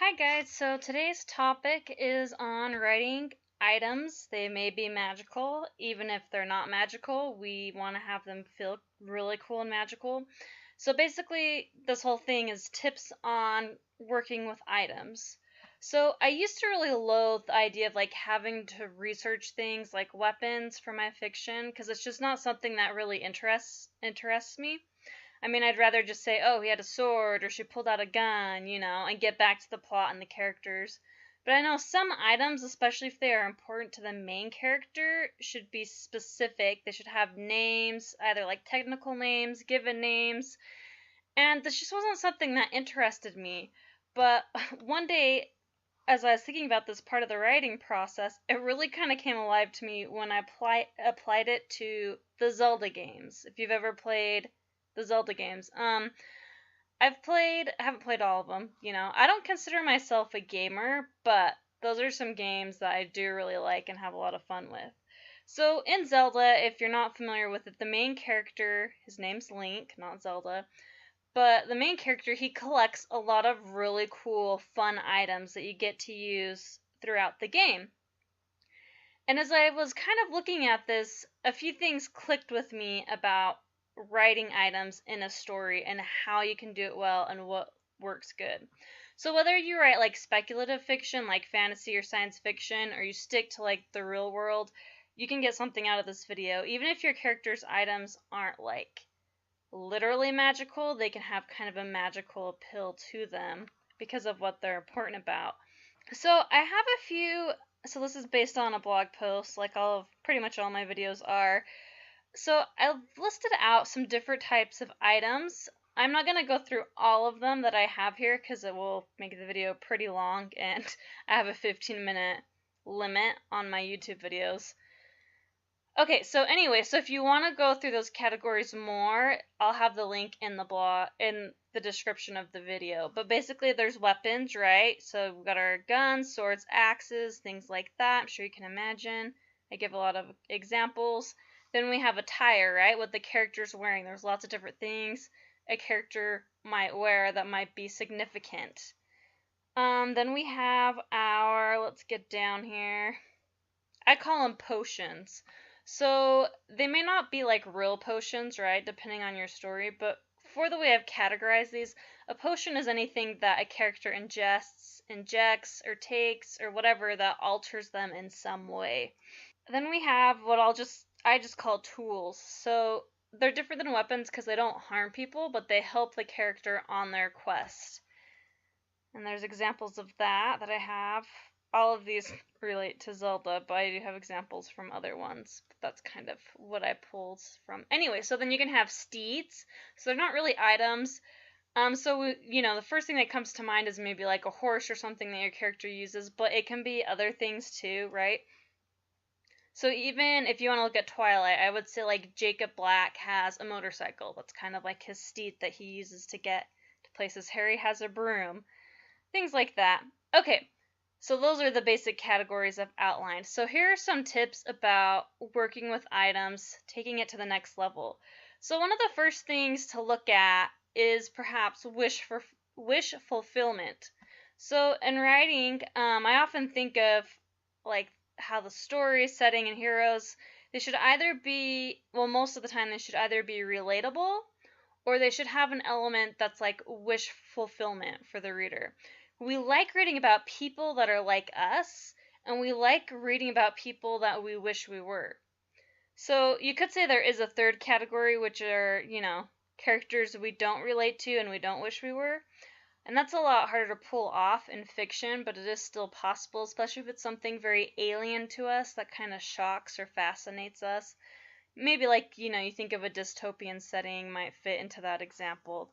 Hi guys, so today's topic is on writing items. They may be magical, even if they're not magical, we want to have them feel really cool and magical. So basically, this whole thing is tips on working with items. So I used to really loathe the idea of like having to research things like weapons for my fiction because it's just not something that really interests me. I mean, I'd rather just say, oh, he had a sword or she pulled out a gun, and get back to the plot and the characters. But I know some items, especially if they are important to the main character, should be specific. They should have names, either like technical names, given names, and this just wasn't something that interested me. But one day, as I was thinking about this part of the writing process, it really kind of came alive to me when I applied it to the Zelda games. If you've ever played the Zelda games, haven't played all of them. I don't consider myself a gamer, but those are some games that I do really like and have a lot of fun with. So in Zelda, if you're not familiar with it, the main character, his name's Link, not Zelda, but the main character, he collects a lot of really cool, fun items that you get to use throughout the game. And as I was kind of looking at this, a few things clicked with me about writing items in a story and how you can do it well and what works good. So whether you write like speculative fiction, like fantasy or science fiction, or you stick to like the real world, you can get something out of this video. Even if your character's items aren't like literally magical, they can have kind of a magical appeal to them because of what they're important about. So I have a few, so this is based on a blog post, like pretty much all my videos are. So I've listed out some different types of items. I'm not going to go through all of them that I have here because it will make the video pretty long, and I have a 15-minute limit on my YouTube videos. Okay, so anyway, so if you want to go through those categories more, I'll have the link in the blog, in the description of the video. But basically there's weapons, right? So we've got our guns, swords, axes, things like that. I'm sure you can imagine. I give a lot of examples. Then we have attire, right? What the character's wearing. There's lots of different things a character might wear that might be significant. Then we have let's get down here. I call them potions. So they may not be like real potions, right, depending on your story, but for the way I've categorized these, a potion is anything that a character injects, or takes, or whatever that alters them in some way. Then we have what I just call tools. So they're different than weapons because they don't harm people, but they help the character on their quest. And there's examples of that I have. All of these relate to Zelda, but I do have examples from other ones. But that's kind of what I pulled from. Anyway, so then you can have steeds. So they're not really items. The first thing that comes to mind is maybe like a horse or something that your character uses, but it can be other things too, right? So even if you want to look at Twilight, I would say like Jacob Black has a motorcycle. That's kind of like his steed that he uses to get to places. Harry has a broom. Things like that. Okay. So those are the basic categories I've outlined. So here are some tips about working with items, taking it to the next level. So one of the first things to look at is perhaps wish fulfillment. So in writing, I often think of like how the story, setting, and heroes, they should either be, well, most of the time they should either be relatable or they should have an element that's like wish fulfillment for the reader. We like reading about people that are like us, and we like reading about people that we wish we were. So you could say there is a third category, which are, characters we don't relate to and we don't wish we were. And that's a lot harder to pull off in fiction, but it is still possible, especially if it's something very alien to us that kind of shocks or fascinates us. Maybe like, you think of a dystopian setting might fit into that example.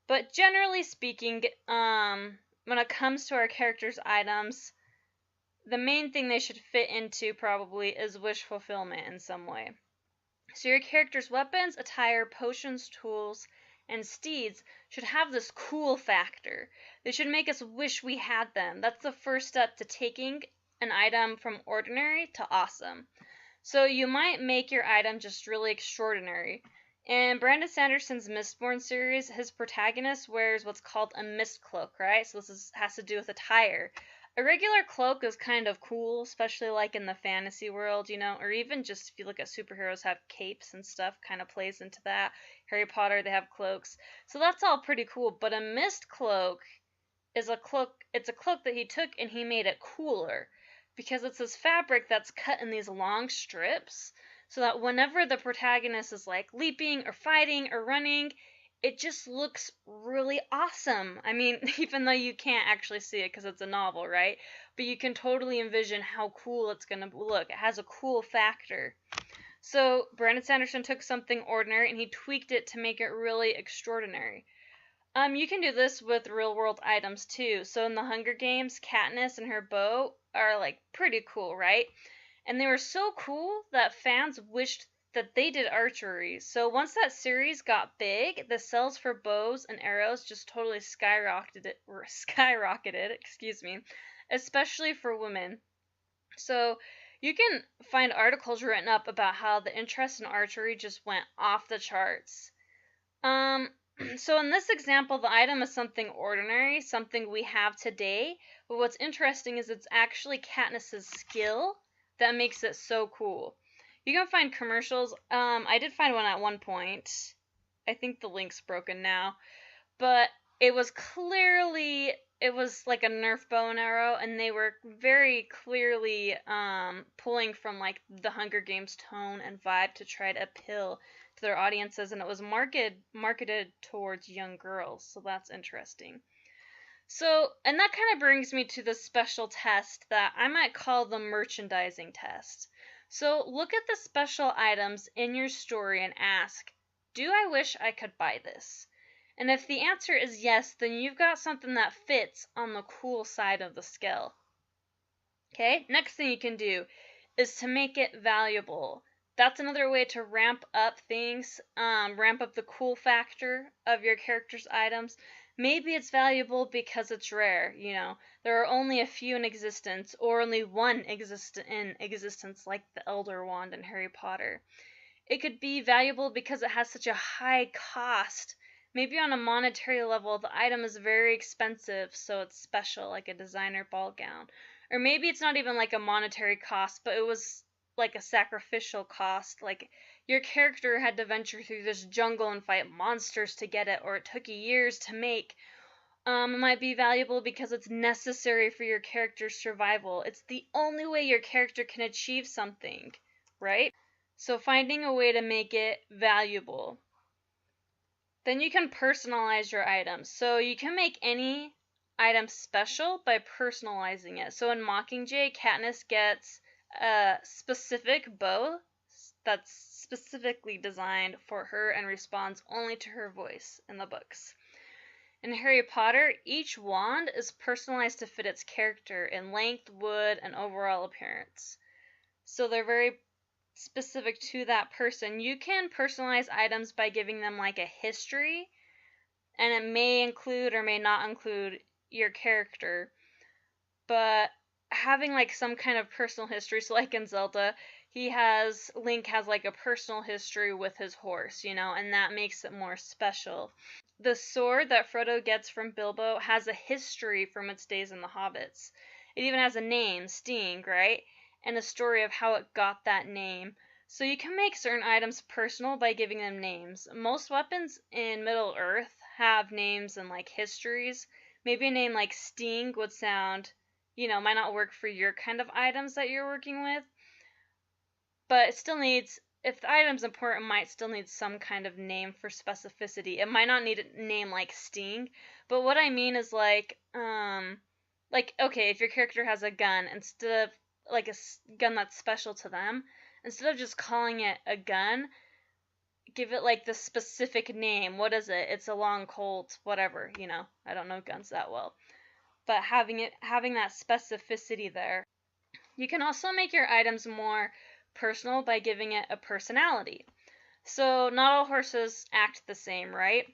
But generally speaking, when it comes to our characters' items, the main thing they should fit into probably is wish fulfillment in some way. So your character's weapons, attire, potions, tools, and steeds should have this cool factor. They should make us wish we had them. That's the first step to taking an item from ordinary to awesome. So you might make your item just really extraordinary. In Brandon Sanderson's Mistborn series, his protagonist wears what's called a mist cloak, right? So has to do with attire. A regular cloak is kind of cool, especially like in the fantasy world, or even just if you look at superheroes have capes and stuff, kind of plays into that. Harry Potter, they have cloaks. So that's all pretty cool, but a mist cloak is a cloak, it's a cloak that he took and he made it cooler because it's this fabric that's cut in these long strips so that whenever the protagonist is like leaping or fighting or running, it just looks really awesome. I mean, even though you can't actually see it because it's a novel, right? But you can totally envision how cool it's going to look. It has a cool factor. So Brandon Sanderson took something ordinary and he tweaked it to make it really extraordinary. You can do this with real world items too. So in the Hunger Games, Katniss and her bow are like pretty cool, right? And they were so cool that fans wished that they did archery. So once that series got big, the sales for bows and arrows just totally skyrocketed, excuse me, especially for women. So you can find articles written up about how the interest in archery just went off the charts. So in this example, the item is something ordinary, something we have today, but what's interesting is it's actually Katniss's skill that makes it so cool. You can find commercials. I did find one at one point. I think the link's broken now, but it was like a Nerf bow and arrow, and they were very clearly pulling from like the Hunger Games tone and vibe to try to appeal to their audiences, and it was marketed towards young girls, so that's interesting. So, and that kind of brings me to the special test that I might call the merchandising test. So, look at the special items in your story and ask, do I wish I could buy this? And if the answer is yes, then you've got something that fits on the cool side of the scale. Okay, next thing you can do is to make it valuable. That's another way to ramp up things, ramp up the cool factor of your character's items. Maybe it's valuable because it's rare, there are only a few in existence, or only one in existence, like the Elder Wand in Harry Potter. It could be valuable because it has such a high cost. Maybe on a monetary level, the item is very expensive, so it's special, like a designer ball gown. Or maybe it's not even like a monetary cost, but it was like a sacrificial cost. Like your character had to venture through this jungle and fight monsters to get it, or it took you years to make. It might be valuable because it's necessary for your character's survival. It's the only way your character can achieve something, right? So finding a way to make it valuable. Then you can personalize your items. So you can make any item special by personalizing it. So in Mockingjay, Katniss gets a specific bow that's specifically designed for her and responds only to her voice in the books. In Harry Potter, each wand is personalized to fit its character in length, wood, and overall appearance. So they're very specific to that person. You can personalize items by giving them like a history, and it may include or may not include your character, but having like some kind of personal history, so like in Zelda, Link has like a personal history with his horse, and that makes it more special. The sword that Frodo gets from Bilbo has a history from its days in the Hobbits. It even has a name, Sting, right? And a story of how it got that name. So you can make certain items personal by giving them names. Most weapons in Middle Earth have names and like histories. Maybe a name like Sting would sound, might not work for your kind of items that you're working with. But it still needs, if the item's important, it might still need some kind of name for specificity. It might not need a name like Sting, but what I mean is like okay, if your character has a gun, instead of like a gun that's special to them, instead of just calling it a gun, give it like the specific name. What is it? It's a long Colt, whatever, I don't know guns that well. But having that specificity there. You can also make your items more personal by giving it a personality. So not all horses act the same, right?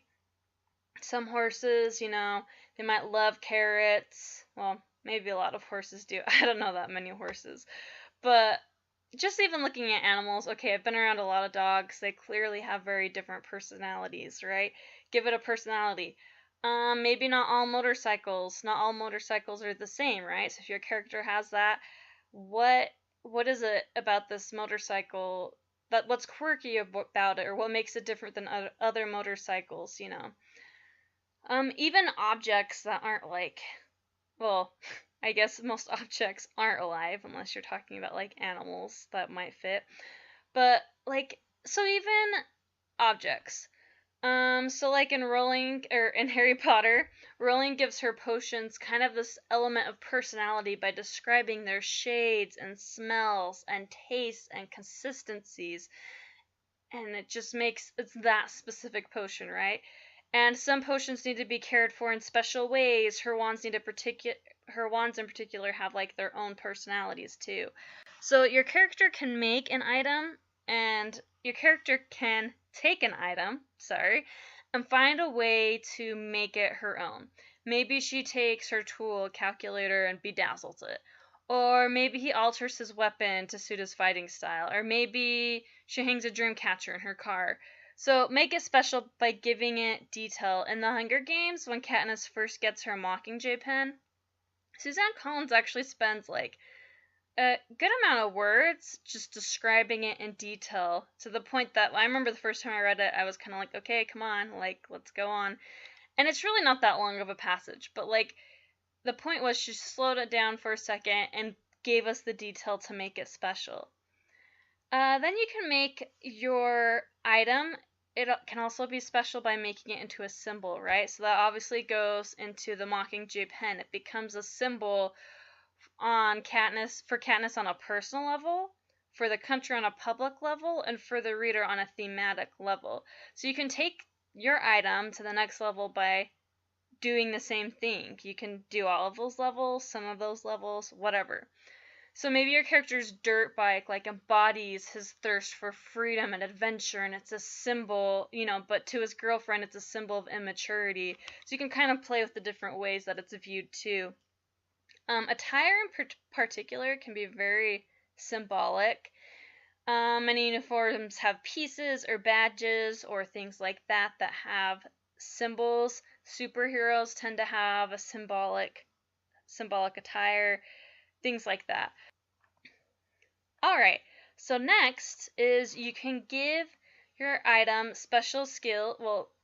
Some horses, they might love carrots. Well, maybe a lot of horses do. I don't know that many horses. But just even looking at animals, okay, I've been around a lot of dogs. They clearly have very different personalities, right? Give it a personality. Maybe not all motorcycles are the same, right? So if your character has that, what what is it about this motorcycle what's quirky about it, or what makes it different than other motorcycles, you know? Even objects that aren't like, well, I guess most objects aren't alive unless you're talking about like animals that might fit. But like, so even objects. So like in Rowling or in Harry Potter, Rowling gives her potions kind of this element of personality by describing their shades and smells and tastes and consistencies, and it just makes it's that specific potion, right? And some potions need to be cared for in special ways. Her wands in particular have like their own personalities too. So your character can make an item, and your character can take an item, sorry, and find a way to make it her own. Maybe she takes her tool, calculator, and bedazzles it. Or maybe he alters his weapon to suit his fighting style. Or maybe she hangs a dream catcher in her car. So make it special by giving it detail. In the Hunger Games, when Katniss first gets her Mockingjay pen, Suzanne Collins actually spends like a good amount of words just describing it in detail, to the point that I remember the first time I read it, I was kind of like, okay, come on, like, let's go on. And it's really not that long of a passage, but like, the point was she slowed it down for a second and gave us the detail to make it special. Then you can make your item. It can also be special by making it into a symbol, right? So that obviously goes into the Mockingjay pen. It becomes a symbol for Katniss on a personal level, for the country on a public level, and for the reader on a thematic level. So you can take your item to the next level by doing the same thing. You can do all of those levels, some of those levels, whatever. So maybe your character's dirt bike like embodies his thirst for freedom and adventure, and it's a symbol, you know, but to his girlfriend it's a symbol of immaturity. So you can kind of play with the different ways that it's viewed too. Attire in particular can be very symbolic. Many uniforms have pieces or badges or things like that that have symbols. Superheroes tend to have a symbolic attire, things like that. All right. So next is you can give your item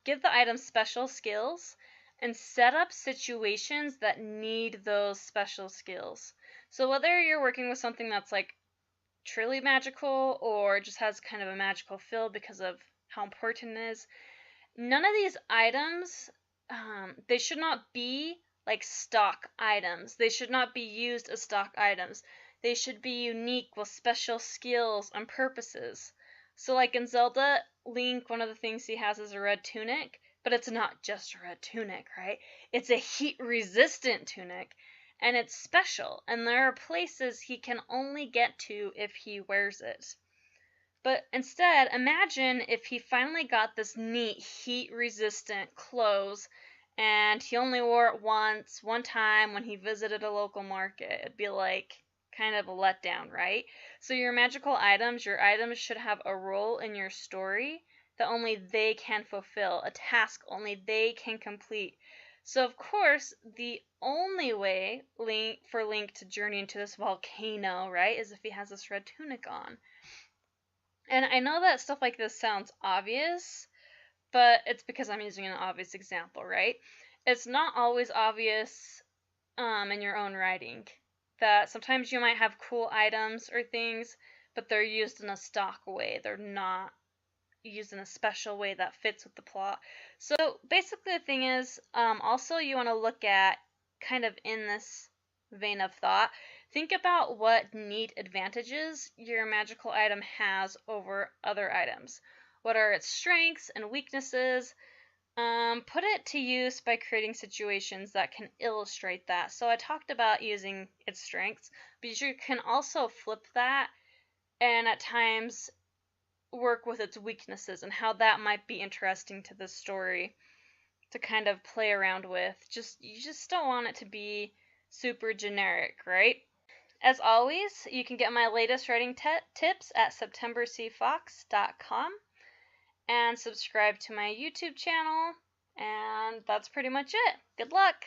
give the item special skills and set up situations that need those special skills. So whether you're working with something that's like truly magical or just has kind of a magical feel because of how important it is, none of these items, they should not be like stock items. They should not be used as stock items. They should be unique with special skills and purposes. So like in Zelda, Link, one of the things he has is a red tunic, but it's not just a red tunic, right? It's a heat-resistant tunic, and it's special, and there are places he can only get to if he wears it. But instead, imagine if he finally got this neat heat-resistant clothes and he only wore it one time when he visited a local market. It'd be like kind of a letdown, right? So your your items should have a role in your story that only they can fulfill, a task only they can complete. So of course, the only way for Link to journey into this volcano, right, is if he has this red tunic on. And I know that stuff like this sounds obvious, but it's because I'm using an obvious example, right? It's not always obvious in your own writing. That sometimes you might have cool items or things, but they're used in a stock way. They're not used in a special way that fits with the plot. So basically the thing is, also you want to look at, kind of in this vein of thought, think about what neat advantages your magical item has over other items. What are its strengths and weaknesses? Put it to use by creating situations that can illustrate that. So I talked about using its strengths, but you can also flip that and at times work with its weaknesses and how that might be interesting to the story to kind of play around with. You just don't want it to be super generic, right? As always, you can get my latest writing tips at septembercfox.com and subscribe to my YouTube channel. And that's pretty much it. Good luck!